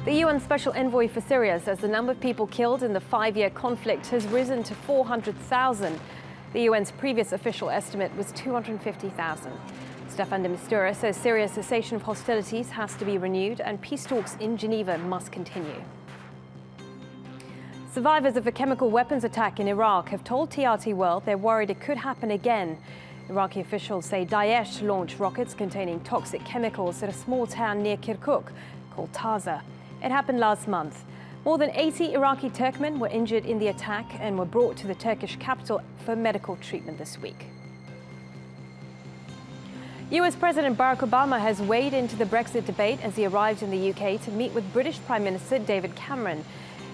The UN Special Envoy for Syria says the number of people killed in the 5-year conflict has risen to 400,000. The UN's previous official estimate was 250,000. Staffan de Mistura says Syria's cessation of hostilities has to be renewed and peace talks in Geneva must continue. Survivors of a chemical weapons attack in Iraq have told TRT World they're worried it could happen again. Iraqi officials say Daesh launched rockets containing toxic chemicals at a small town near Kirkuk called Taza. It happened last month. More than 80 Iraqi Turkmen were injured in the attack and were brought to the Turkish capital for medical treatment this week. US President Barack Obama has waded into the Brexit debate as he arrived in the UK to meet with British Prime Minister David Cameron.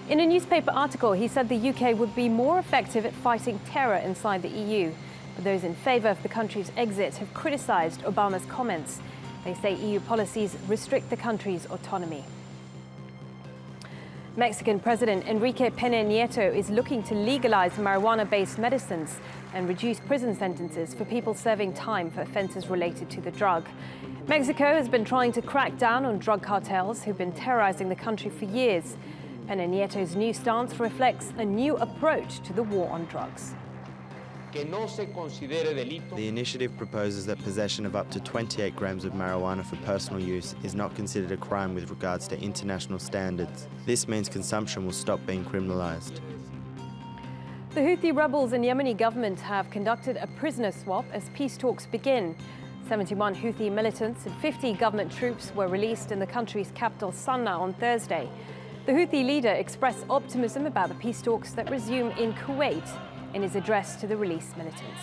In a newspaper article, he said the UK would be more effective at fighting terror inside the EU. But those in favour of the country's exit have criticised Obama's comments. They say EU policies restrict the country's autonomy. Mexican President Enrique Peña Nieto is looking to legalize marijuana-based medicines and reduce prison sentences for people serving time for offences related to the drug. Mexico has been trying to crack down on drug cartels who've been terrorizing the country for years. Peña Nieto's new stance reflects a new approach to the war on drugs. The initiative proposes that possession of up to 28 grams of marijuana for personal use is not considered a crime with regards to international standards. This means consumption will stop being criminalized. The Houthi rebels and Yemeni government have conducted a prisoner swap as peace talks begin. 71 Houthi militants and 50 government troops were released in the country's capital Sana'a on Thursday. The Houthi leader expressed optimism about the peace talks that resume in Kuwait in his address to the released militants.